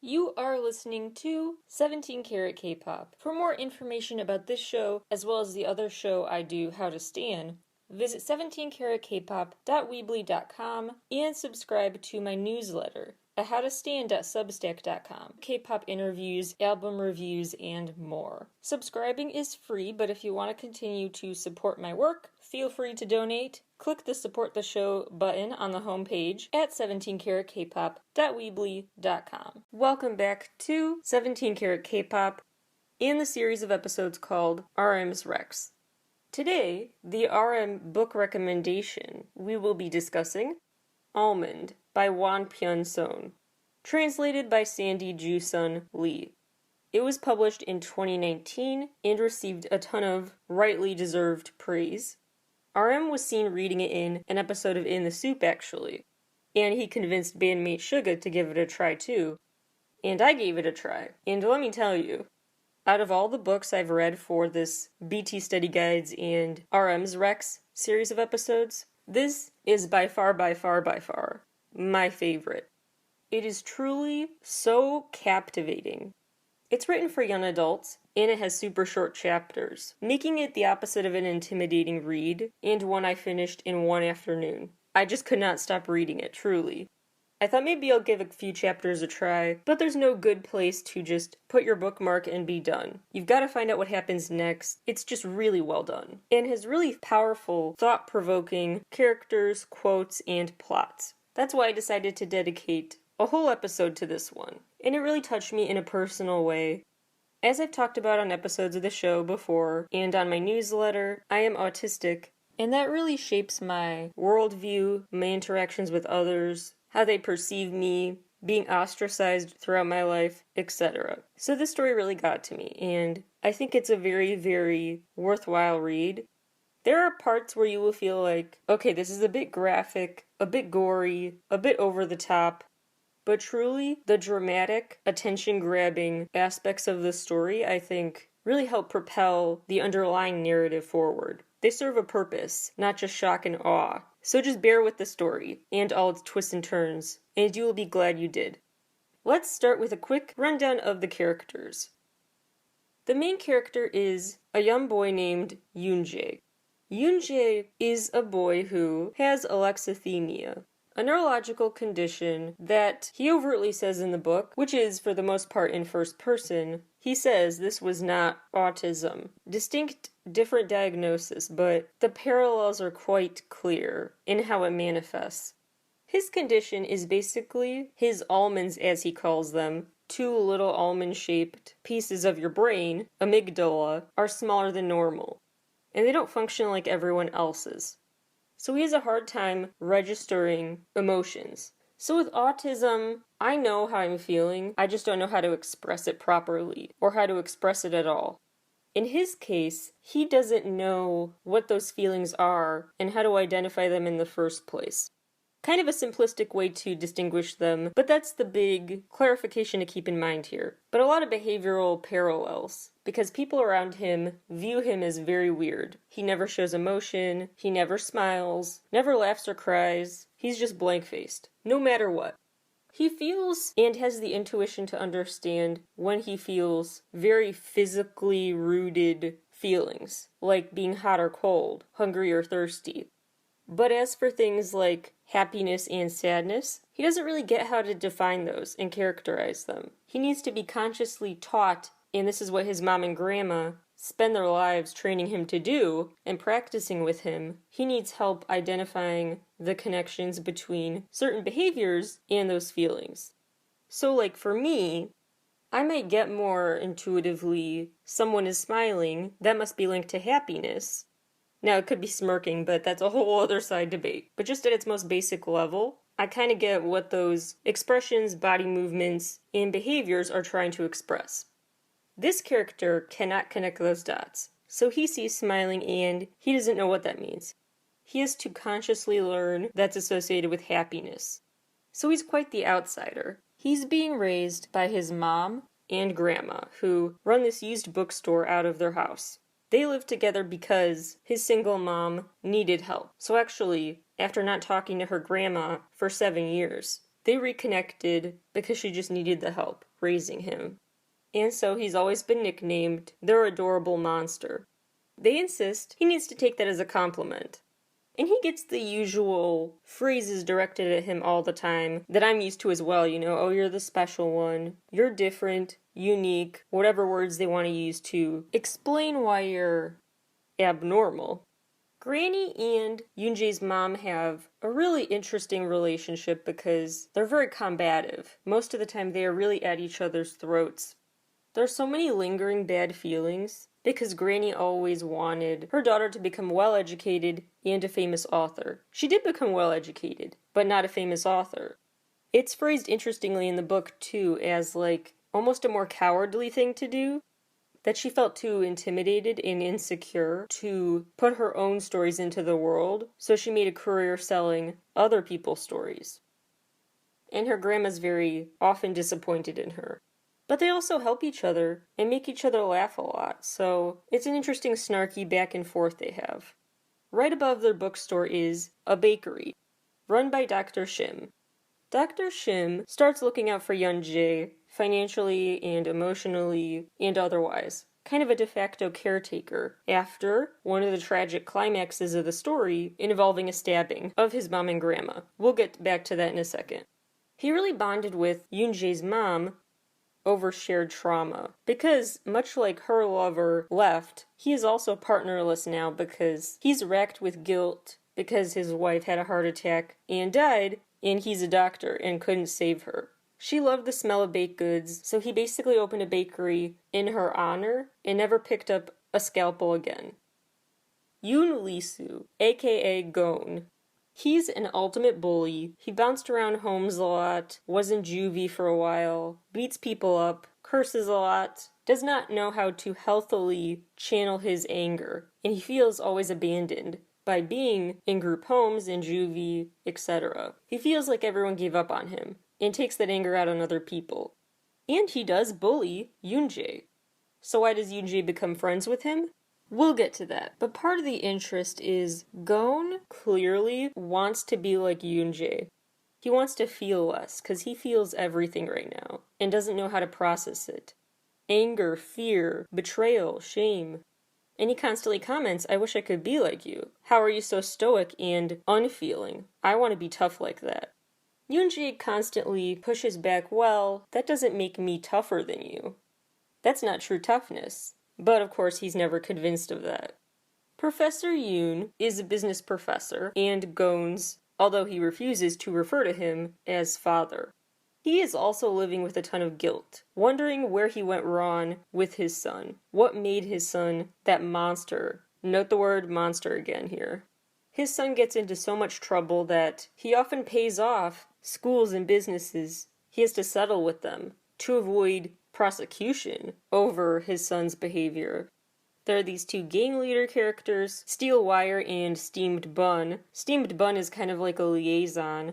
You are listening to 17 Carat K-Pop. For more information about this show, as well as the other show I do, How to Stan, visit 17caratkpop.weebly.com and subscribe to my newsletter at howtostan.substack.com. K-pop interviews, album reviews, and more. Subscribing is free, but if you want to continue to support my work, feel free to donate. Click the Support the Show button on the homepage at 17caratkpop.weebly.com. Welcome back to 17 Carat K-Pop and the series of episodes called RM's Rex. Today, the RM book recommendation we will be discussing Almond by Won Pyun-son, translated by Sandy Joo-sun Lee. It was published in 2019 and received a ton of rightly deserved praise. RM was seen reading it in an episode of In the Soup, actually, and he convinced bandmate Suga to give it a try too, and I gave it a try, and let me tell you, out of all the books I've read for this BT Study Guides and RM's Rex series of episodes, this is by far my favorite. It is truly so captivating. It's written for young adults, and it has super short chapters, making it the opposite of an intimidating read, and one I finished in one afternoon. I just could not stop reading it, truly. I thought maybe I'll give a few chapters a try, but there's no good place to just put your bookmark and be done. You've got to find out what happens next. It's just really well done, and has really powerful, thought-provoking characters, quotes, and plots. That's why I decided to dedicate a whole episode to this one, and it really touched me in a personal way. As I've talked about on episodes of the show before, and on my newsletter, I am autistic, and that really shapes my worldview, my interactions with others, how they perceive me, being ostracized throughout my life, etc. So this story really got to me, and I think it's a very, very worthwhile read. There are parts where you will feel like, okay, this is a bit graphic, a bit gory, a bit over the top, but truly, the dramatic, attention-grabbing aspects of the story, I think, really help propel the underlying narrative forward. They serve a purpose, not just shock and awe. So just bear with the story, and all its twists and turns, and you will be glad you did. Let's start with a quick rundown of the characters. The main character is a young boy named Yoonjae. Yoonjae is a boy who has alexithymia, a neurological condition that he overtly says in the book, which is for the most part in first person, he says this was not autism. Distinct, different diagnosis, but the parallels are quite clear in how it manifests. His condition is basically his almonds, as he calls them, two little almond-shaped pieces of your brain, amygdala, are smaller than normal, and they don't function like everyone else's. So he has a hard time registering emotions. So with autism, I know how I'm feeling, I just don't know how to express it properly, or how to express it at all. In his case, he doesn't know what those feelings are and how to identify them in the first place. Kind of a simplistic way to distinguish them, but that's the big clarification to keep in mind here. But a lot of behavioral parallels, because people around him view him as very weird. He never shows emotion, he never smiles, never laughs or cries, he's just blank-faced, no matter what. He feels and has the intuition to understand when he feels very physically rooted feelings, like being hot or cold, hungry or thirsty. But as for things like happiness and sadness, he doesn't really get how to define those and characterize them. He needs to be consciously taught, and this is what his mom and grandma spend their lives training him to do and practicing with him. He needs help identifying the connections between certain behaviors and those feelings. So like for me, I might get more intuitively, someone is smiling, that must be linked to happiness. Now, it could be smirking, but that's a whole other side debate. But just at its most basic level, I kind of get what those expressions, body movements, and behaviors are trying to express. This character cannot connect those dots, so he sees smiling and he doesn't know what that means. He has to consciously learn that's associated with happiness. So he's quite the outsider. He's being raised by his mom and grandma, who run this used bookstore out of their house. They lived together because his single mom needed help. So actually, after not talking to her grandma for 7 years, They reconnected because she just needed the help raising him. And so he's always been nicknamed their adorable monster. They insist he needs to take that as a compliment. And he gets the usual phrases directed at him all the time that I'm used to as well, oh, you're the special one, you're different, unique, whatever words they want to use to explain why you're abnormal. Granny and Yoonjae's mom have a really interesting relationship because they're very combative. Most of the time they are really at each other's throats. There's so many lingering bad feelings because Granny always wanted her daughter to become well-educated and a famous author. She did become well-educated, but not a famous author. It's phrased interestingly in the book, too, as almost a more cowardly thing to do. That she felt too intimidated and insecure to put her own stories into the world, so she made a career selling other people's stories. And her grandma's very often disappointed in her. But they also help each other and make each other laugh a lot, so it's an interesting snarky back and forth they have. Right above their bookstore is a bakery, run by Dr. Shim. Dr. Shim starts looking out for Yoonjae financially and emotionally and otherwise, kind of a de facto caretaker, after one of the tragic climaxes of the story involving a stabbing of his mom and grandma. We'll get back to that in a second. He really bonded with Yoonjae's mom over shared trauma, because much like her lover left, he is also partnerless now because he's racked with guilt because his wife had a heart attack and died, and he's a doctor and couldn't save her. She loved the smell of baked goods, so he basically opened a bakery in her honor and never picked up a scalpel again. Yoon Lee-soo, aka Gon. He's an ultimate bully. He bounced around homes a lot, was in juvie for a while, beats people up, curses a lot, does not know how to healthily channel his anger, and he feels always abandoned by being in group homes, in juvie, etc. He feels like everyone gave up on him, and takes that anger out on other people. And he does bully Yoonjae. So why does Yoonjae become friends with him? We'll get to that. But part of the interest is Gon clearly wants to be like Yoonjae. He wants to feel less, because he feels everything right now, and doesn't know how to process it. Anger, fear, betrayal, shame. And he constantly comments, I wish I could be like you. How are you so stoic and unfeeling? I want to be tough like that. Yoonjae constantly pushes back, well, that doesn't make me tougher than you. That's not true toughness. But of course he's never convinced of that. Professor Yoon is a business professor and Gon's, although he refuses to refer to him as father. He is also living with a ton of guilt, wondering where he went wrong with his son. What made his son that monster? Note the word monster again here. His son gets into so much trouble that he often pays off schools and businesses. He has to settle with them to avoid prosecution over his son's behavior. There are these two gang leader characters, Steel Wire and Steamed Bun. Steamed Bun is kind of like a liaison.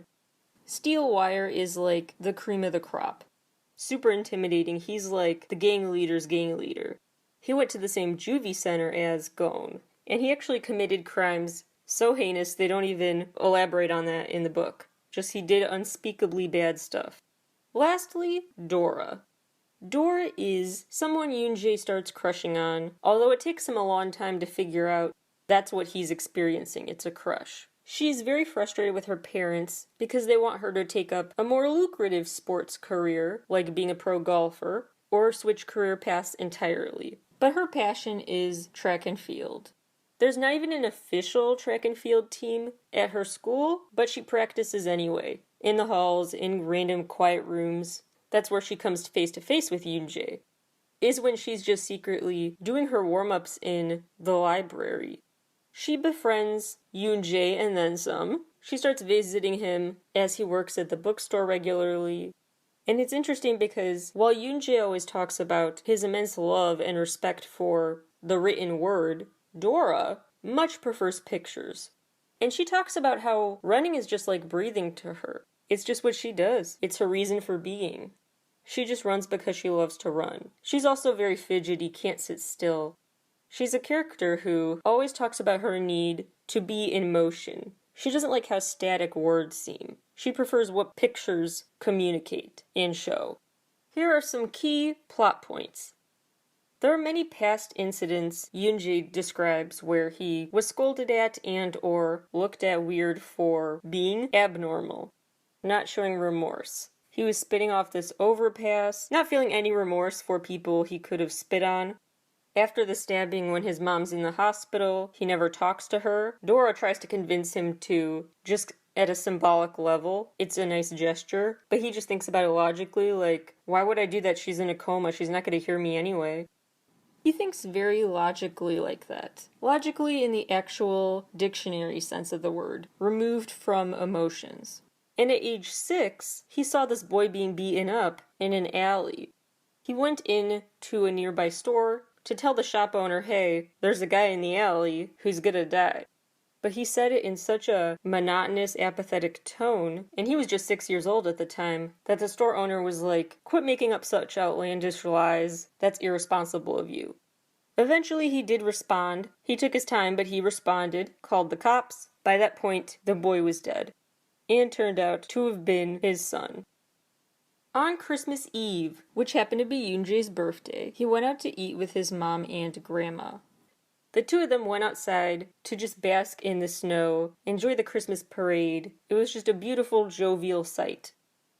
Steel Wire is like the cream of the crop. Super intimidating. He's like the gang leader's gang leader. He went to the same juvie center as Gon, and he actually committed crimes so heinous they don't even elaborate on that in the book. Just he did unspeakably bad stuff. Lastly, Dora. Dora is someone Yoonjae starts crushing on, although it takes him a long time to figure out that's what he's experiencing. It's a crush. She's very frustrated with her parents because they want her to take up a more lucrative sports career, like being a pro golfer, or switch career paths entirely. But her passion is track and field. There's not even an official track and field team at her school, but she practices anyway, in the halls, in random quiet rooms. That's where she comes face to face with Yoonjae, is when she's just secretly doing her warm-ups in the library. She befriends Yoonjae and then some. She starts visiting him as he works at the bookstore regularly. And it's interesting because while Yoonjae always talks about his immense love and respect for the written word, Dora much prefers pictures. And she talks about how running is just like breathing to her. It's just what she does. It's her reason for being. She just runs because she loves to run. She's also very fidgety, can't sit still. She's a character who always talks about her need to be in motion. She doesn't like how static words seem. She prefers what pictures communicate and show. Here are some key plot points. There are many past incidents Yoonjae describes where he was scolded at and or looked at weird for being abnormal, not showing remorse. He was spitting off this overpass, not feeling any remorse for people he could have spit on. After the stabbing, when his mom's in the hospital, he never talks to her. Dora tries to convince him to, just at a symbolic level. It's a nice gesture, but he just thinks about it logically, like, why would I do that? She's in a coma. She's not going to hear me anyway. He thinks very logically like that. Logically in the actual dictionary sense of the word, removed from emotions. And at age 6, he saw this boy being beaten up in an alley. He went in to a nearby store to tell the shop owner, hey, there's a guy in the alley who's gonna die. But he said it in such a monotonous, apathetic tone, and he was just 6 years old at the time, that the store owner was like, quit making up such outlandish lies, that's irresponsible of you. Eventually he did respond. He took his time, but he responded, called the cops. By that point, the boy was dead, and turned out to have been his son. On Christmas Eve, which happened to be Yoonjae's birthday, he went out to eat with his mom and grandma. The two of them went outside to just bask in the snow, enjoy the Christmas parade. It was just a beautiful, jovial sight.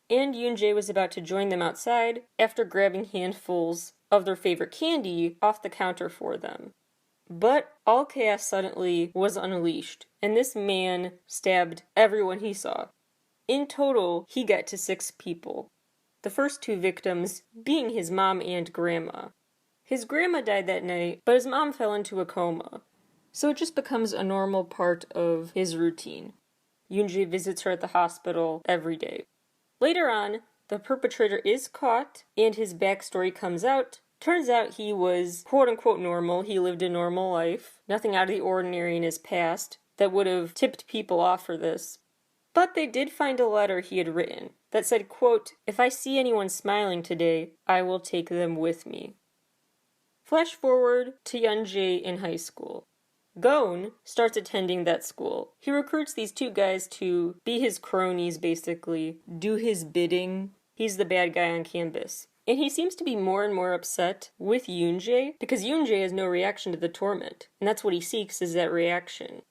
And Yoonjae was about to join them outside after grabbing handfuls of their favorite candy off the counter for them. But all chaos suddenly was unleashed, and this man stabbed everyone he saw. In total, he got to 6 people. The first 2 victims being his mom and grandma. His grandma died that night, but his mom fell into a coma. So it just becomes a normal part of his routine. Yoonjae visits her at the hospital every day. Later on, the perpetrator is caught, and his backstory comes out. Turns out he was quote-unquote normal. He lived a normal life. Nothing out of the ordinary in his past that would have tipped people off for this. But they did find a letter he had written that said, quote, if I see anyone smiling today, I will take them with me. Flash forward to Yoonjae in high school. Gon starts attending that school. He recruits these 2 guys to be his cronies, basically, do his bidding. He's the bad guy on campus. And he seems to be more and more upset with Yoonjae because Yoonjae has no reaction to the torment. And that's what he seeks, is that reaction.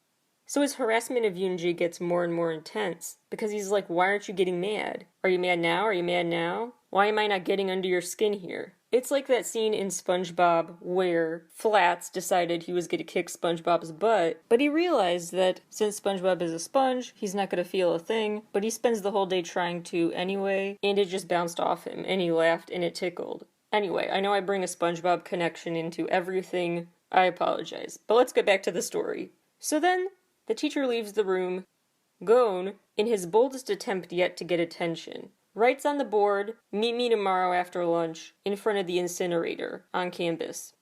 So his harassment of Yoonjae gets more and more intense because he's like, why aren't you getting mad? Are you mad now? Are you mad now? Why am I not getting under your skin here? It's like that scene in SpongeBob where Flats decided he was going to kick SpongeBob's butt, but he realized that since SpongeBob is a sponge, he's not going to feel a thing, but he spends the whole day trying to anyway, and it just bounced off him, and he laughed, and it tickled. Anyway, I know I bring a SpongeBob connection into everything. I apologize. But let's get back to the story. So then, the teacher leaves the room. Gon, in his boldest attempt yet to get attention, writes on the board, meet me tomorrow after lunch, in front of the incinerator, on campus.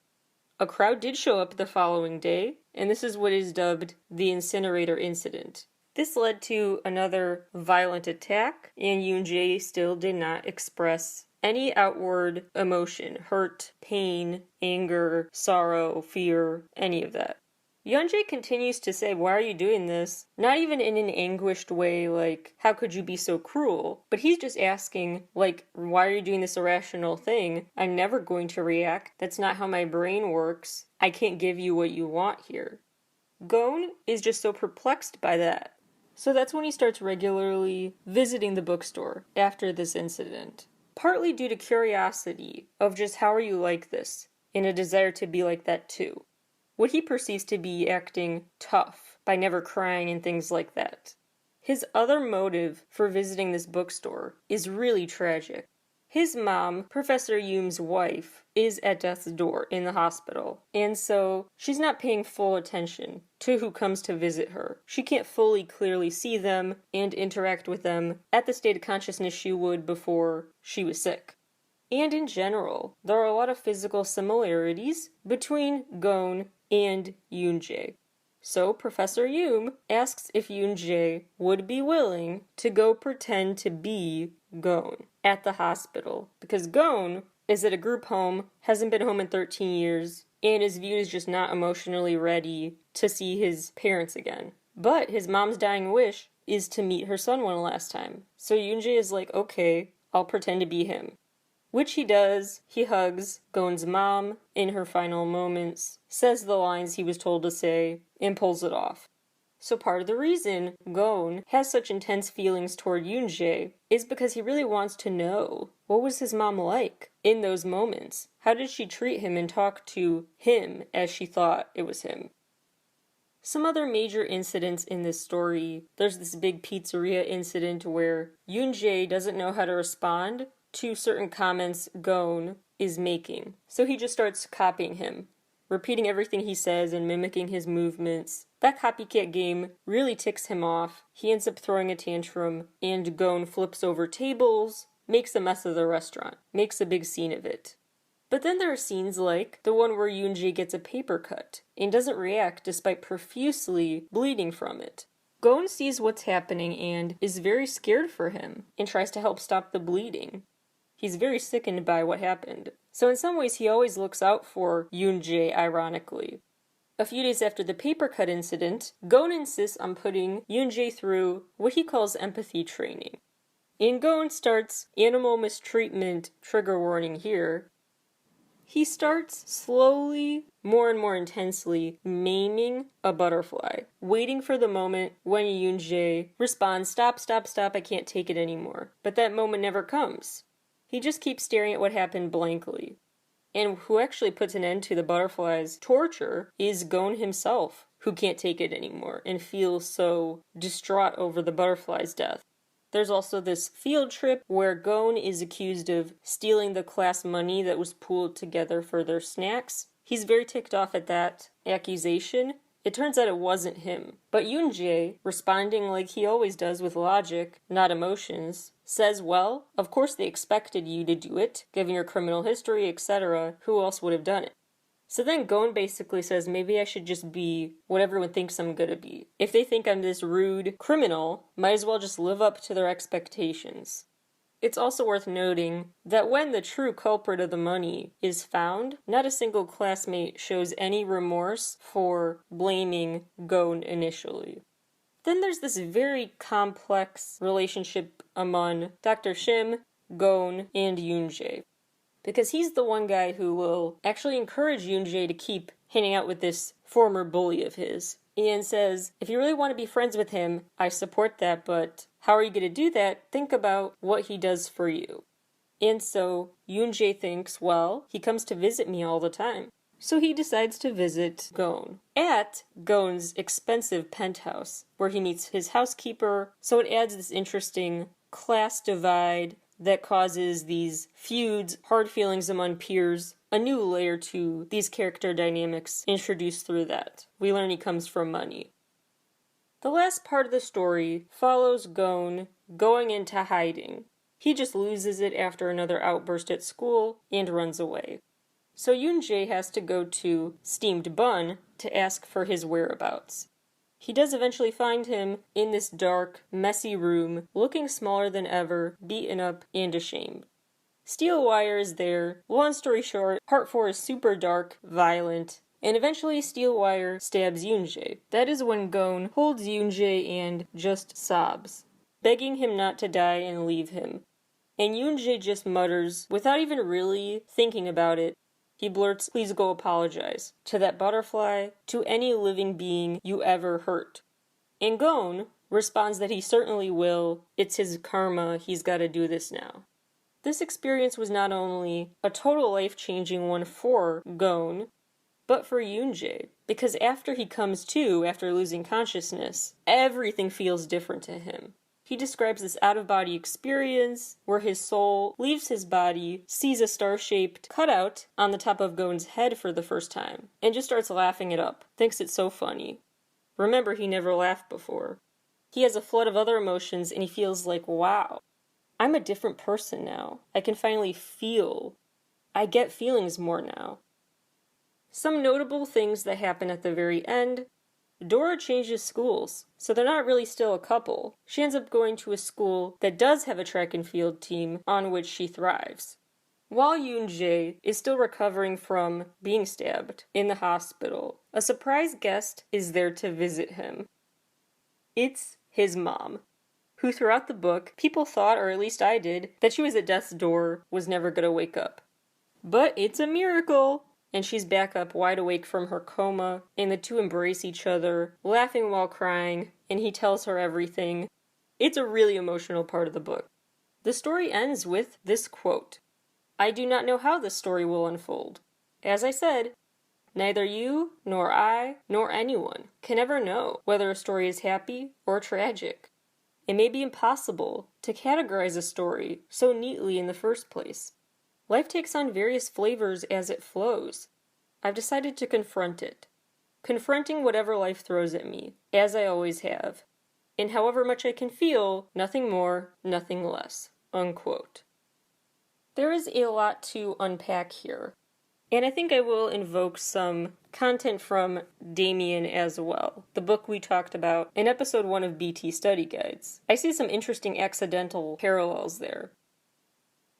A crowd did show up the following day, and this is what is dubbed the incinerator incident. This led to another violent attack, and Yoonjae still did not express any outward emotion, hurt, pain, anger, sorrow, fear, any of that. Yoonjae continues to say, why are you doing this? Not even in an anguished way, like, how could you be so cruel? But he's just asking, like, why are you doing this irrational thing? I'm never going to react. That's not how my brain works. I can't give you what you want here. Gon is just so perplexed by that. So that's when he starts regularly visiting the bookstore after this incident. Partly due to curiosity of just how are you like this, and a desire to be like that too. What he perceives to be acting tough by never crying and things like that. His other motive for visiting this bookstore is really tragic. His mom, Professor Yoom's wife, is at death's door in the hospital, and so she's not paying full attention to who comes to visit her. She can't fully clearly see them and interact with them at the state of consciousness she would before she was sick. And in general, there are a lot of physical similarities between Gon and Yoonjae. So Professor Yoom asks if Yoonjae would be willing to go pretend to be Gon at the hospital. Because Gon is at a group home, hasn't been home in 13 years, and is viewed as just not emotionally ready to see his parents again. But his mom's dying wish is to meet her son one last time. So Yoonjae is like, okay, I'll pretend to be him. Which he does. He hugs Gon's mom in her final moments, says the lines he was told to say, and pulls it off. So part of the reason Gon has such intense feelings toward Yoonjae is because he really wants to know, what was his mom like in those moments? How did she treat him and talk to him as she thought it was him? Some other major incidents in this story, there's this big pizzeria incident where Yoonjae doesn't know how to respond to certain comments Gon is making. So he just starts copying him, repeating everything he says and mimicking his movements. That copycat game really ticks him off. He ends up throwing a tantrum, and Gon flips over tables, makes a mess of the restaurant, makes a big scene of it. But then there are scenes like the one where Yoonjae gets a paper cut and doesn't react despite profusely bleeding from it. Gon sees what's happening and is very scared for him and tries to help stop the bleeding. He's very sickened by what happened. So in some ways he always looks out for Yoonjae, ironically. A few days after the paper cut incident, Gon insists on putting Yoonjae through what he calls empathy training. And Gon starts animal mistreatment, trigger warning here. He starts slowly, more and more intensely, maiming a butterfly, waiting for the moment when Yoonjae responds, stop, stop, stop, I can't take it anymore. But that moment never comes. He just keeps staring at what happened blankly. And who actually puts an end to the butterfly's torture is Gon himself, who can't take it anymore and feels so distraught over the butterfly's death. There's also this field trip where Gon is accused of stealing the class money that was pooled together for their snacks. He's very ticked off at that accusation. It turns out it wasn't him. But Yoonjae, responding like he always does with logic, not emotions, says, well, of course they expected you to do it, given your criminal history, etc. Who else would have done it? So then Gon basically says, maybe I should just be what everyone thinks I'm gonna be. If they think I'm this rude criminal, might as well just live up to their expectations. It's also worth noting that when the true culprit of the money is found, not a single classmate shows any remorse for blaming Gon initially. Then there's this very complex relationship among Dr. Shim, Gon, and Yoonjae. Because he's the one guy who will actually encourage Yoonjae to keep hanging out with this former bully of his. And says, if you really want to be friends with him, I support that, but how are you going to do that? Think about what he does for you. And so Yoonjae thinks, well, he comes to visit me all the time. So he decides to visit Gon at Gon's expensive penthouse, where he meets his housekeeper. So it adds this interesting class divide that causes these feuds, hard feelings among peers, a new layer to these character dynamics introduced through that. We learn he comes from money. The last part of the story follows Gon going into hiding. He just loses it after another outburst at school and runs away. So Yoonjae has to go to Steamed Bun to ask for his whereabouts. He does eventually find him in this dark, messy room, looking smaller than ever, beaten up, and ashamed. Steel Wire is there. Long story short, Part 4 is super dark, violent, and eventually Steel Wire stabs Yoonjae. That is when Gon holds Yoonjae and just sobs, begging him not to die and leave him. And Yoonjae just mutters, without even really thinking about it, he blurts, please go apologize, to that butterfly, to any living being you ever hurt. And Gon responds that he certainly will, it's his karma, he's gotta do this now. This experience was not only a total life-changing one for Gon, but for Yoonjae, because after he comes to, after losing consciousness, everything feels different to him. He describes this out-of-body experience where his soul leaves his body, sees a star-shaped cutout on the top of Gon's head for the first time, and just starts laughing it up, thinks it's so funny. Remember, he never laughed before. He has a flood of other emotions, and he feels like, wow, I'm a different person now. I can finally feel. I get feelings more now. Some notable things that happen at the very end. Dora changes schools, so they're not really still a couple. She ends up going to a school that does have a track and field team on which she thrives. While Yoonjae is still recovering from being stabbed in the hospital, a surprise guest is there to visit him. It's his mom, who throughout the book, people thought, or at least I did, that she was at death's door, was never gonna wake up. But it's a miracle! And she's back up wide awake from her coma, and the two embrace each other, laughing while crying, and he tells her everything. It's a really emotional part of the book. The story ends with this quote: "I do not know how this story will unfold. As I said, neither you, nor I, nor anyone can ever know whether a story is happy or tragic. It may be impossible to categorize a story so neatly in the first place. Life takes on various flavors as it flows. I've decided to confront it. Confronting whatever life throws at me, as I always have. And however much I can feel, nothing more, nothing less." Unquote. There is a lot to unpack here. And I think I will invoke some content from Damien as well, the book we talked about in episode 1 of BT Study Guides. I see some interesting accidental parallels there.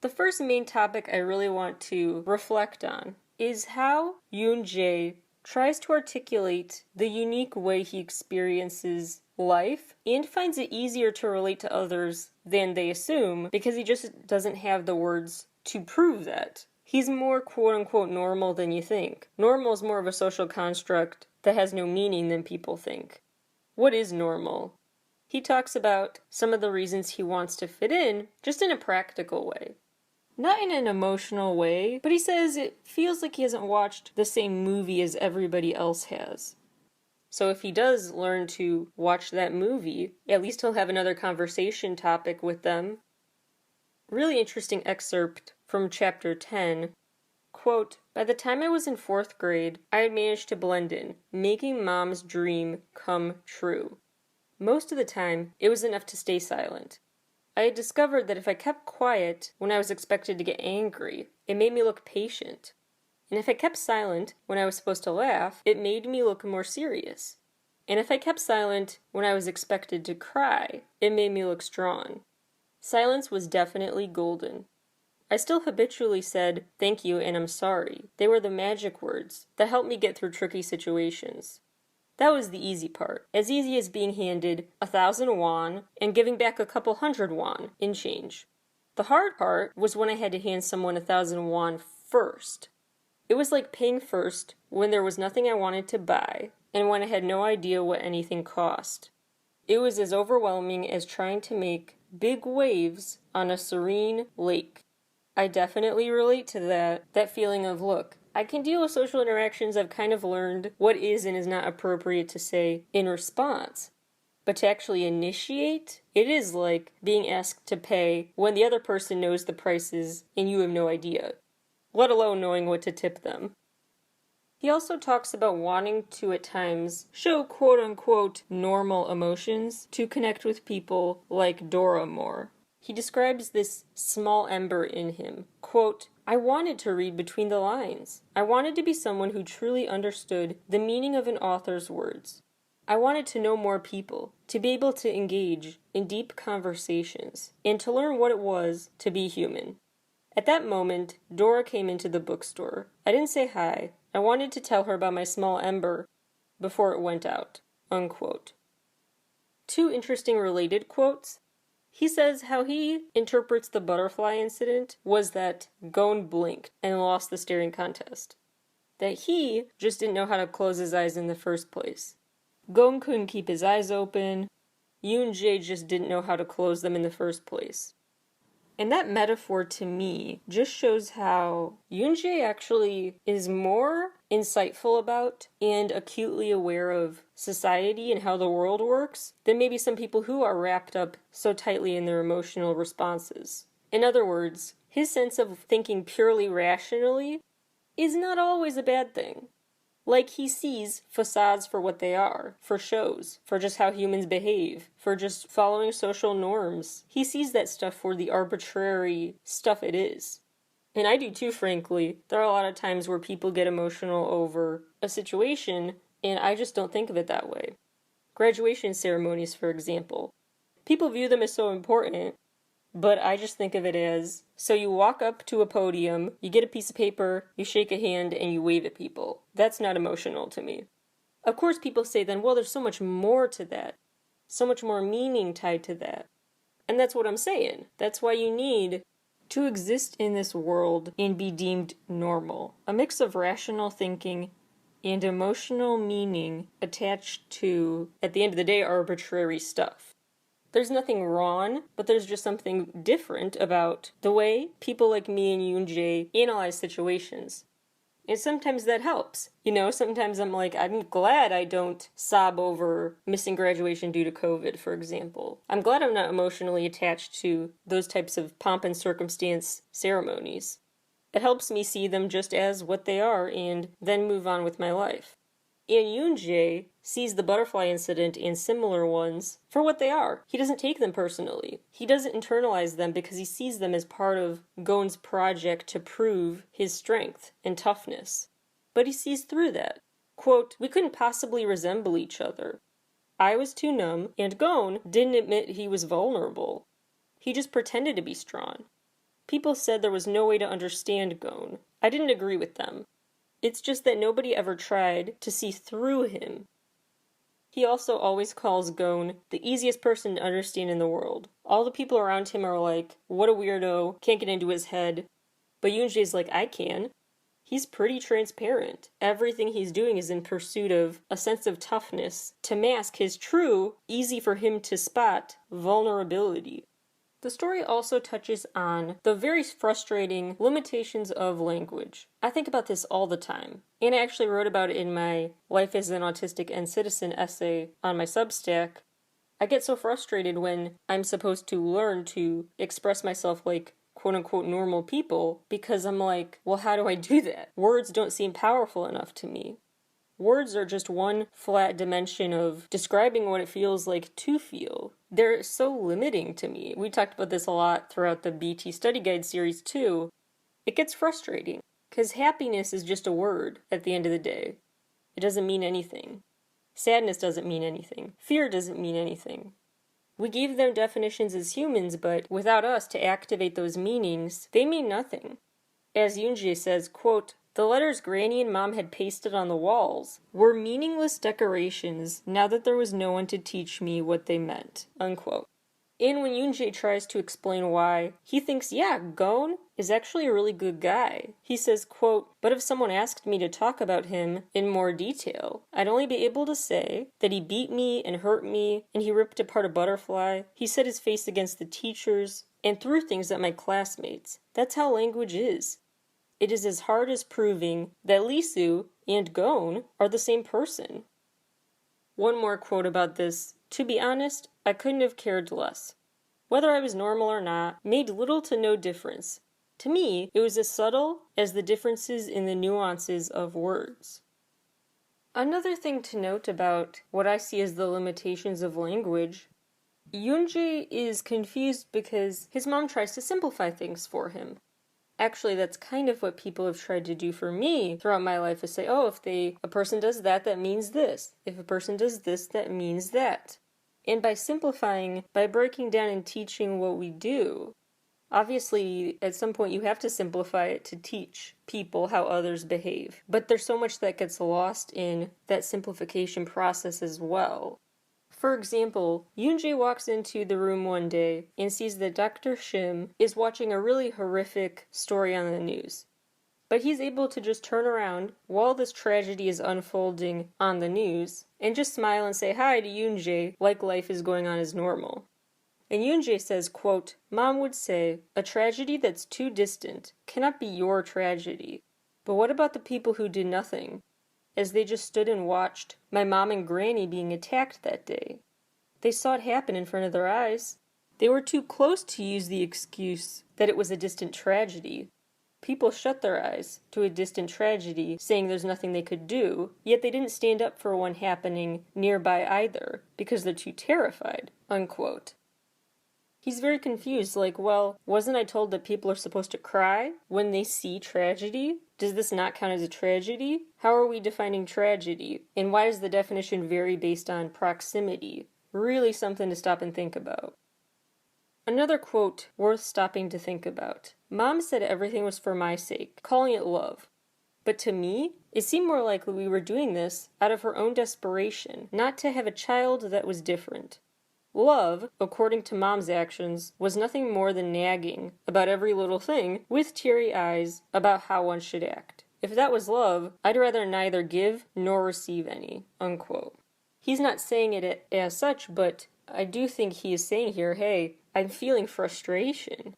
The first main topic I really want to reflect on is how Yoon-jae tries to articulate the unique way he experiences life and finds it easier to relate to others than they assume because he just doesn't have the words to prove that. He's more quote-unquote normal than you think. Normal is more of a social construct that has no meaning than people think. What is normal? He talks about some of the reasons he wants to fit in, just in a practical way. Not in an emotional way, but he says it feels like he hasn't watched the same movie as everybody else has. So if he does learn to watch that movie, at least he'll have another conversation topic with them. Really interesting excerpt from chapter 10. Quote, "By the time I was in 4th grade, I had managed to blend in, making Mom's dream come true. Most of the time, it was enough to stay silent. I had discovered that if I kept quiet when I was expected to get angry, it made me look patient. And if I kept silent when I was supposed to laugh, it made me look more serious. And if I kept silent when I was expected to cry, it made me look strong. Silence was definitely golden. I still habitually said, 'Thank you' and 'I'm sorry.' They were the magic words that helped me get through tricky situations. That was the easy part, as easy as being handed 1,000 won and giving back a couple hundred won in change. The hard part was when I had to hand someone 1,000 won first. It was like paying first when there was nothing I wanted to buy and when I had no idea what anything cost. It was as overwhelming as trying to make big waves on a serene lake. I definitely relate to that feeling of, look, I can deal with social interactions. I've kind of learned what is and is not appropriate to say in response. But to actually initiate, it is like being asked to pay when the other person knows the prices and you have no idea, let alone knowing what to tip them. He also talks about wanting to, at times, show quote-unquote normal emotions to connect with people like Dora more. He describes this small ember in him. Quote, "I wanted to read between the lines. I wanted to be someone who truly understood the meaning of an author's words. I wanted to know more people, to be able to engage in deep conversations, and to learn what it was to be human. At that moment, Dora came into the bookstore. I didn't say hi. I wanted to tell her about my small ember before it went out." Unquote. Two interesting related quotes. He says how he interprets the butterfly incident was that Gon blinked and lost the staring contest. That he just didn't know how to close his eyes in the first place. Gon couldn't keep his eyes open. Yoon-jae just didn't know how to close them in the first place. And that metaphor to me just shows how Yoon-jae actually is more insightful about and acutely aware of society and how the world works than maybe some people who are wrapped up so tightly in their emotional responses. In other words, his sense of thinking purely rationally is not always a bad thing. Like he sees facades for what they are, for shows, for just how humans behave, for just following social norms. He sees that stuff for the arbitrary stuff it is. And I do too, frankly. There are a lot of times where people get emotional over a situation, and I just don't think of it that way. Graduation ceremonies, for example. People view them as so important, but I just think of it as, so you walk up to a podium, you get a piece of paper, you shake a hand, and you wave at people. That's not emotional to me. Of course people say then, well, there's so much more to that. so much more meaning tied to that. And that's what I'm saying. That's why you need to exist in this world and be deemed normal. A mix of rational thinking and emotional meaning attached to, at the end of the day, arbitrary stuff. There's nothing wrong, but there's just something different about the way people like me and Yoonjae analyze situations. And sometimes that helps. Sometimes I'm like, I'm glad I don't sob over missing graduation due to COVID, for example. I'm glad I'm not emotionally attached to those types of pomp and circumstance ceremonies. It helps me see them just as what they are and then move on with my life. And Yoonjae sees the butterfly incident and similar ones for what they are. He doesn't take them personally. He doesn't internalize them because he sees them as part of Gon's project to prove his strength and toughness. But he sees through that. Quote, "We couldn't possibly resemble each other. I was too numb, and Gon didn't admit he was vulnerable. He just pretended to be strong. People said there was no way to understand Gon. I didn't agree with them. It's just that nobody ever tried to see through him." He also always calls Gon the easiest person to understand in the world. All the people around him are like, what a weirdo, can't get into his head. But Yoonjae's like, I can. He's pretty transparent. Everything he's doing is in pursuit of a sense of toughness to mask his true, easy for him to spot, vulnerability. The story also touches on the very frustrating limitations of language. I think about this all the time, and I actually wrote about it in my Life as an Autistic and Citizen essay on my Substack. I get so frustrated when I'm supposed to learn to express myself like quote-unquote normal people, because I'm like, well, how do I do that? Words don't seem powerful enough to me. Words are just one flat dimension of describing what it feels like to feel. They're so limiting to me. We talked about this a lot throughout the BT Study Guide series too. It gets frustrating, because happiness is just a word at the end of the day. It doesn't mean anything. Sadness doesn't mean anything. Fear doesn't mean anything. We gave them definitions as humans, but without us to activate those meanings, they mean nothing. As Yoonjae says, quote, "The letters Granny and Mom had pasted on the walls were meaningless decorations now that there was no one to teach me what they meant," unquote. And when Yoonjae tries to explain why, he thinks, yeah, Gon is actually a really good guy. He says, quote, "But if someone asked me to talk about him in more detail, I'd only be able to say that he beat me and hurt me, and he ripped apart a butterfly, he set his face against the teachers, and threw things at my classmates. That's how language is. It is as hard as proving that Lisu and Gon are the same person." One more quote about this. "To be honest, I couldn't have cared less. Whether I was normal or not made little to no difference. To me, it was as subtle as the differences in the nuances of words." Another thing to note about what I see as the limitations of language, Yoonjae is confused because his mom tries to simplify things for him. Actually, that's kind of what people have tried to do for me throughout my life, is say, oh, if a person does that, that means this. If a person does this, that means that. And by simplifying, by breaking down and teaching what we do, obviously, at some point you have to simplify it to teach people how others behave. But there's so much that gets lost in that simplification process as well. For example, Yoonjae walks into the room one day and sees that Dr. Shim is watching a really horrific story on the news. But he's able to just turn around while this tragedy is unfolding on the news and just smile and say hi to Yoonjae like life is going on as normal. And Yoonjae says, quote, "Mom would say, a tragedy that's too distant cannot be your tragedy. But what about the people who did nothing? As they just stood and watched my mom and Granny being attacked that day. They saw it happen in front of their eyes. They were too close to use the excuse that it was a distant tragedy. People shut their eyes to a distant tragedy, saying there's nothing they could do, yet they didn't stand up for one happening nearby either, because they're too terrified," unquote. He's very confused, like, well, wasn't I told that people are supposed to cry when they see tragedy? Does this not count as a tragedy? How are we defining tragedy? And why does the definition vary based on proximity? Really something to stop and think about. Another quote worth stopping to think about. "Mom said everything was for my sake, calling it love. But to me, it seemed more likely we were doing this out of her own desperation, not to have a child that was different. Love, according to Mom's actions, was nothing more than nagging about every little thing with teary eyes about how one should act. If that was love, I'd rather neither give nor receive any." Unquote. He's not saying it as such, but I do think he is saying here, hey, I'm feeling frustration.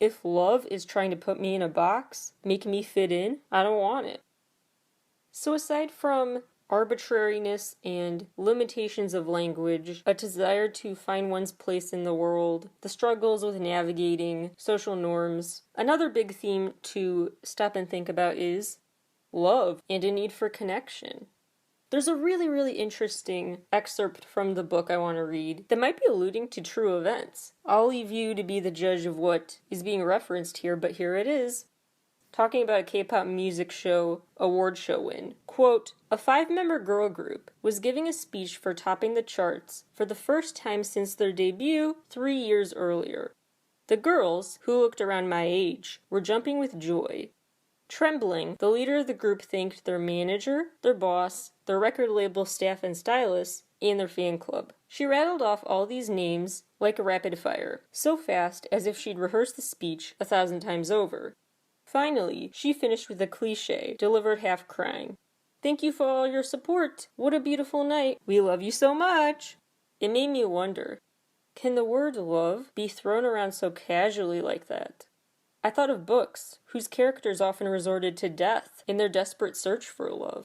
If love is trying to put me in a box, make me fit in, I don't want it. So aside from arbitrariness and limitations of language, a desire to find one's place in the world, the struggles with navigating social norms, another big theme to stop and think about is love and a need for connection. There's a really, really interesting excerpt from the book I want to read that might be alluding to true events. I'll leave you to be the judge of what is being referenced here, but here it is. Talking about a K-pop music show award show win. Quote, "A 5-member girl group was giving a speech for topping the charts for the first time since their debut 3 years earlier. The girls, who looked around my age, were jumping with joy. Trembling, the leader of the group thanked their manager, their boss, their record label staff and stylists, and their fan club. She rattled off all these names like a rapid fire, so fast as if she'd rehearsed the speech 1,000 times over. Finally, she finished with a cliché, delivered half crying. 'Thank you for all your support. What a beautiful night. We love you so much.' It made me wonder, can the word love be thrown around so casually like that? I thought of books, whose characters often resorted to death in their desperate search for love.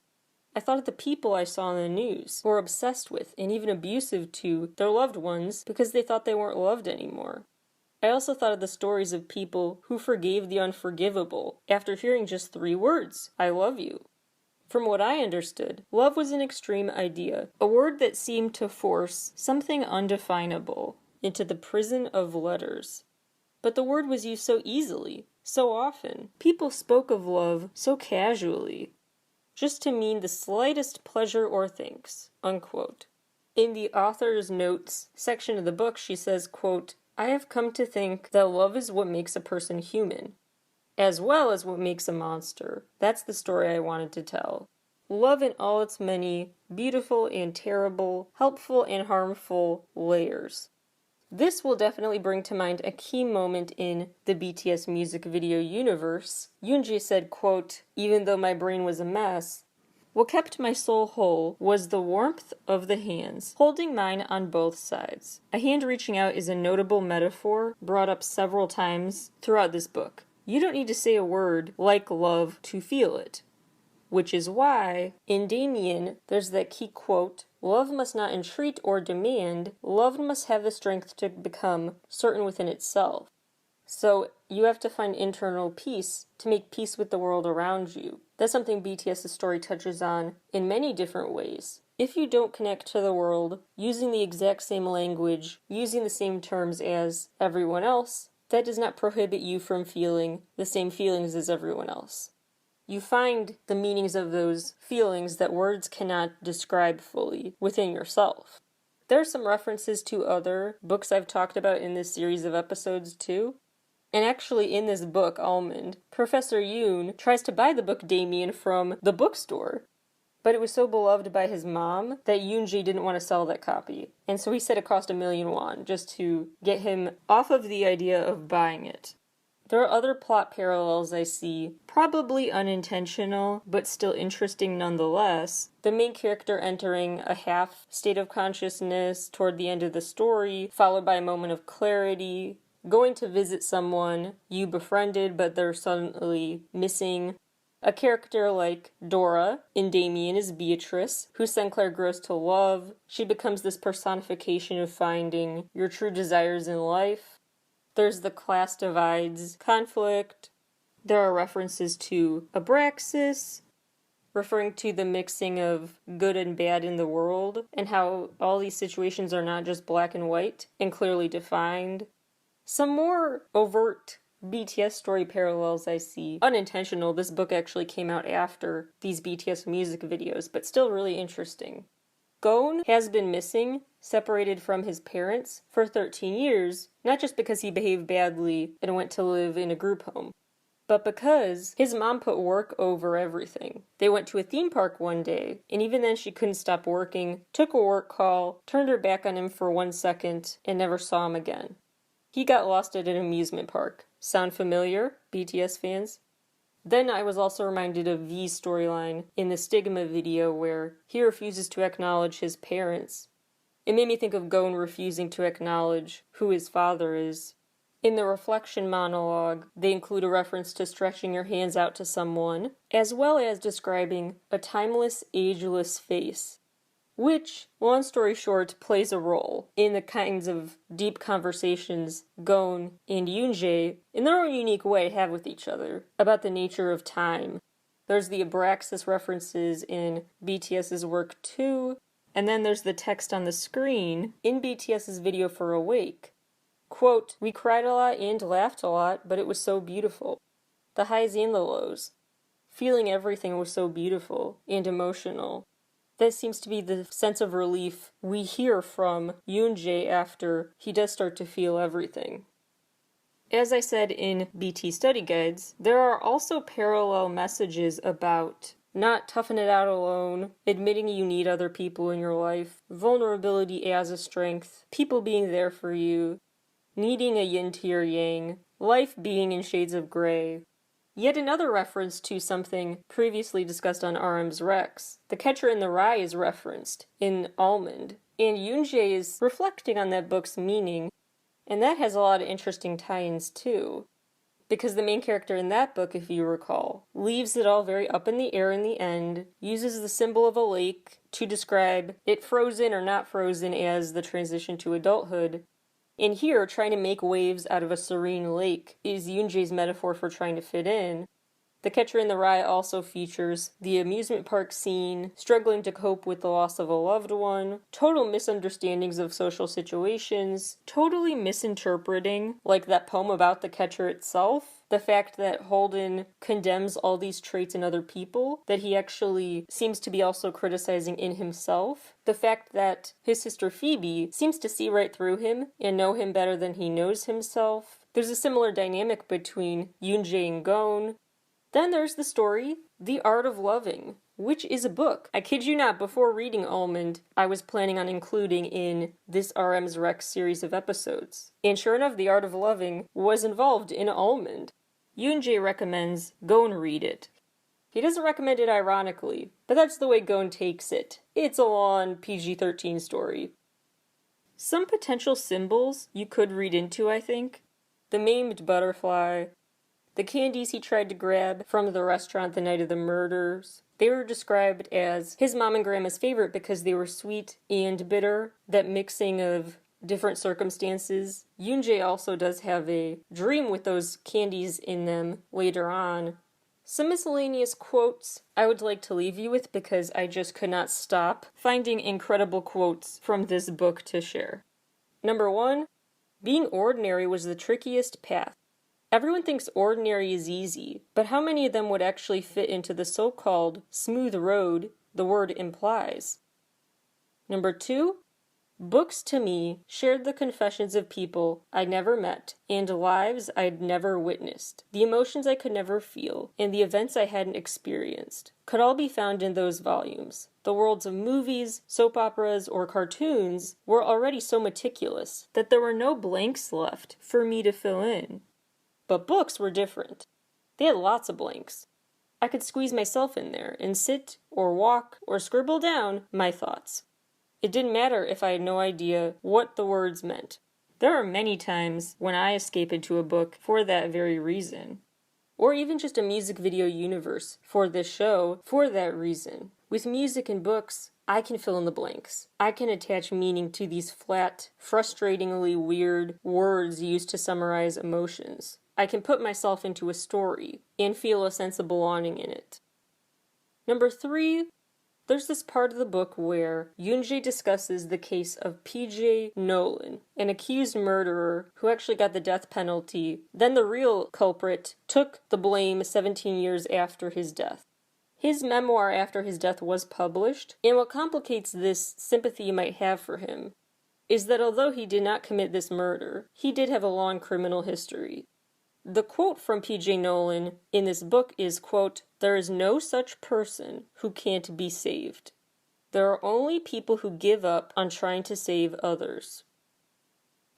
I thought of the people I saw on the news, who were obsessed with and even abusive to their loved ones because they thought they weren't loved anymore. I also thought of the stories of people who forgave the unforgivable after hearing just 3 words, 'I love you.' From what I understood, love was an extreme idea, a word that seemed to force something undefinable into the prison of letters. But the word was used so easily, so often. People spoke of love so casually, just to mean the slightest pleasure or thanks." Unquote. In the author's notes section of the book, she says, quote, "I have come to think that love is what makes a person human, as well as what makes a monster. That's the story I wanted to tell. Love in all its many beautiful and terrible, helpful and harmful layers." This will definitely bring to mind a key moment in the BTS music video universe. Yoonji said, quote, "Even though my brain was a mess, what kept my soul whole was the warmth of the hands, holding mine on both sides." A hand reaching out is a notable metaphor brought up several times throughout this book. You don't need to say a word like love to feel it. Which is why, in Damien, there's that key quote, "Love must not entreat or demand, love must have the strength to become certain within itself." So you have to find internal peace to make peace with the world around you. That's something BTS's story touches on in many different ways. If you don't connect to the world using the exact same language, using the same terms as everyone else, that does not prohibit you from feeling the same feelings as everyone else. You find the meanings of those feelings that words cannot describe fully within yourself. There are some references to other books I've talked about in this series of episodes too. And actually in this book, Almond, Professor Yoon tries to buy the book Damien from the bookstore. But it was so beloved by his mom that Yoonji didn't want to sell that copy. And so he said it cost 1,000,000 won just to get him off of the idea of buying it. There are other plot parallels I see, probably unintentional, but still interesting nonetheless. The main character entering a half state of consciousness toward the end of the story, followed by a moment of clarity, going to visit someone you befriended but they're suddenly missing. A character like Dora in Damien is Beatrice, who Sinclair grows to love. She becomes this personification of finding your true desires in life. There's the class divides conflict. There are references to Abraxas, referring to the mixing of good and bad in the world, and how all these situations are not just black and white and clearly defined. Some more overt BTS story parallels I see. Unintentional, this book actually came out after these BTS music videos, but still really interesting. Gon has been missing, separated from his parents, for 13 years, not just because he behaved badly and went to live in a group home, but because his mom put work over everything. They went to a theme park one day, and even then she couldn't stop working, took a work call, turned her back on him for 1 second, and never saw him again. He got lost at an amusement park. Sound familiar, BTS fans? Then I was also reminded of V's storyline in the Stigma video where he refuses to acknowledge his parents. It made me think of Gon refusing to acknowledge who his father is. In the reflection monologue, they include a reference to stretching your hands out to someone, as well as describing a timeless, ageless face, which, long story short, plays a role in the kinds of deep conversations Gon and Yoonjae, in their own unique way, have with each other about the nature of time. There's the Abraxas references in BTS's work too, and then there's the text on the screen in BTS's video for Awake. Quote, "We cried a lot and laughed a lot, but it was so beautiful. The highs and the lows. Feeling everything was so beautiful and emotional." That seems to be the sense of relief we hear from Yoonjae after he does start to feel everything. As I said in BT study guides, there are also parallel messages about not toughing it out alone, admitting you need other people in your life, vulnerability as a strength, people being there for you, needing a yin to your yang, life being in shades of gray. Yet another reference to something previously discussed on RM's Rex. The Catcher in the Rye is referenced in Almond, and Yoonjae is reflecting on that book's meaning, and that has a lot of interesting tie-ins too. Because the main character in that book, if you recall, leaves it all very up in the air in the end, uses the symbol of a lake to describe it frozen or not frozen as the transition to adulthood. And here, trying to make waves out of a serene lake is Yoonjae's metaphor for trying to fit in. The Catcher in the Rye also features the amusement park scene, struggling to cope with the loss of a loved one, total misunderstandings of social situations, totally misinterpreting, like that poem about the catcher itself, the fact that Holden condemns all these traits in other people, that he actually seems to be also criticizing in himself, the fact that his sister Phoebe seems to see right through him and know him better than he knows himself. There's a similar dynamic between Yoonjae and Gon. Then there's the story, The Art of Loving, which is a book. I kid you not, before reading Almond, I was planning on including in this RM's Rex series of episodes. And sure enough, The Art of Loving was involved in Almond. Yoonjae recommends Gon read it. He doesn't recommend it ironically, but that's the way Gon takes it. It's a long PG-13 story. Some potential symbols you could read into, I think. The maimed butterfly, the candies he tried to grab from the restaurant the night of the murders. They were described as his mom and grandma's favorite because they were sweet and bitter, that mixing of different circumstances. Yoonjae also does have a dream with those candies in them later on. Some miscellaneous quotes I would like to leave you with because I just could not stop finding incredible quotes from this book to share. Number 1, being ordinary was the trickiest path. Everyone thinks ordinary is easy, but how many of them would actually fit into the so-called smooth road the word implies? Number 2, books to me shared the confessions of people I'd never met and lives I'd never witnessed. The emotions I could never feel and the events I hadn't experienced could all be found in those volumes. The worlds of movies, soap operas, or cartoons were already so meticulous that there were no blanks left for me to fill in. But books were different. They had lots of blanks. I could squeeze myself in there and sit or walk or scribble down my thoughts. It didn't matter if I had no idea what the words meant. There are many times when I escape into a book for that very reason. Or even just a music video universe for this show for that reason. With music and books, I can fill in the blanks. I can attach meaning to these flat, frustratingly weird words used to summarize emotions. I can put myself into a story and feel a sense of belonging in it. Number 3, there's this part of the book where Yoonjae discusses the case of P.J. Nolan, an accused murderer who actually got the death penalty. Then the real culprit took the blame 17 years after his death. His memoir after his death was published, and what complicates this sympathy you might have for him is that although he did not commit this murder, he did have a long criminal history. The quote from P.J. Nolan in this book is, quote, "There is no such person who can't be saved. There are only people who give up on trying to save others."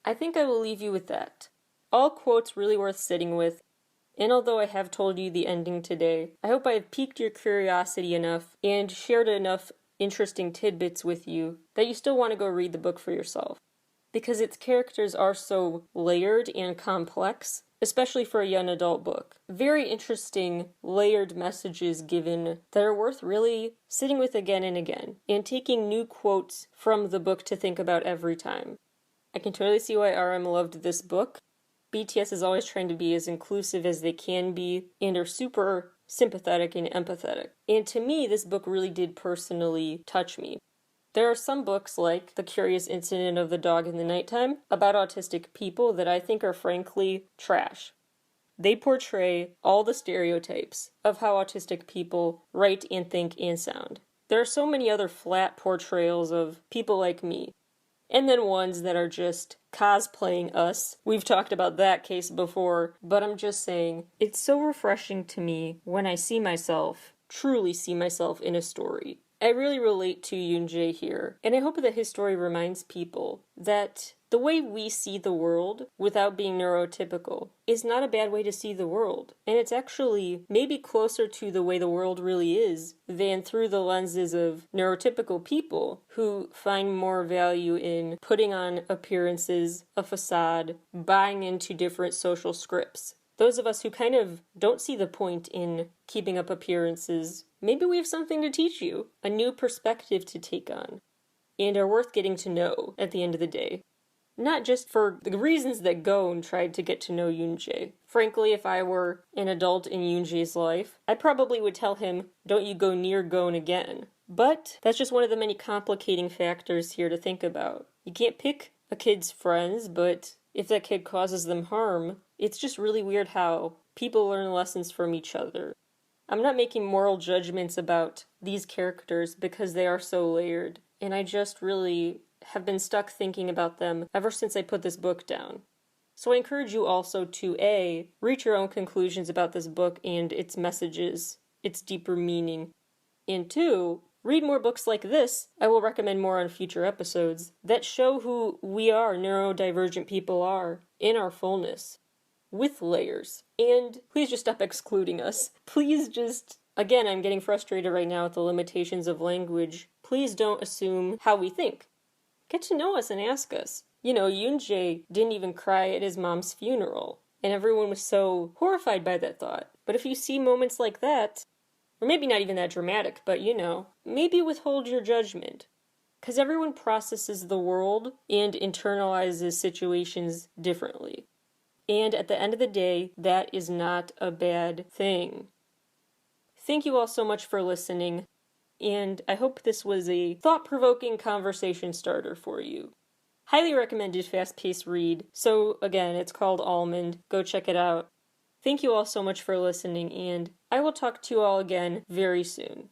I think I will leave you with that. All quotes really worth sitting with, and although I have told you the ending today, I hope I have piqued your curiosity enough and shared enough interesting tidbits with you that you still want to go read the book for yourself. Because its characters are so layered and complex, especially for a young adult book. Very interesting, layered messages given that are worth really sitting with again and again, and taking new quotes from the book to think about every time. I can totally see why RM loved this book. BTS is always trying to be as inclusive as they can be, and are super sympathetic and empathetic. And to me, this book really did personally touch me. There are some books, like The Curious Incident of the Dog in the Nighttime, about autistic people that I think are frankly trash. They portray all the stereotypes of how autistic people write and think and sound. There are so many other flat portrayals of people like me. And then ones that are just cosplaying us. We've talked about that case before, but I'm just saying, it's so refreshing to me when I see myself, truly see myself in a story. I really relate to Yoonjae here, and I hope that his story reminds people that the way we see the world, without being neurotypical, is not a bad way to see the world. And it's actually maybe closer to the way the world really is than through the lenses of neurotypical people who find more value in putting on appearances, a facade, buying into different social scripts. Those of us who kind of don't see the point in keeping up appearances, maybe we have something to teach you, a new perspective to take on, and are worth getting to know at the end of the day. Not just for the reasons that Gon tried to get to know Yoonjae. Frankly, if I were an adult in Yoonjae's life, I probably would tell him, "Don't you go near Gon again." But that's just one of the many complicating factors here to think about. You can't pick a kid's friends, but if that kid causes them harm, it's just really weird how people learn lessons from each other. I'm not making moral judgments about these characters because they are so layered, and I just really have been stuck thinking about them ever since I put this book down. So I encourage you also to A, reach your own conclusions about this book and its messages, its deeper meaning, and 2, read more books like this. I will recommend more on future episodes that show who we are, neurodivergent people are, in our fullness, with layers. And please just stop excluding us. Please just, again, I'm getting frustrated right now with the limitations of language. Please don't assume how we think. Get to know us and ask us. You know, Yoonjae didn't even cry at his mom's funeral, and everyone was so horrified by that thought. But if you see moments like that, or maybe not even that dramatic, but you know, maybe withhold your judgment. Because everyone processes the world and internalizes situations differently. And at the end of the day, that is not a bad thing. Thank you all so much for listening. And I hope this was a thought-provoking conversation starter for you. Highly recommended fast-paced read. So again, it's called Almond. Go check it out. Thank you all so much for listening, and I will talk to you all again very soon.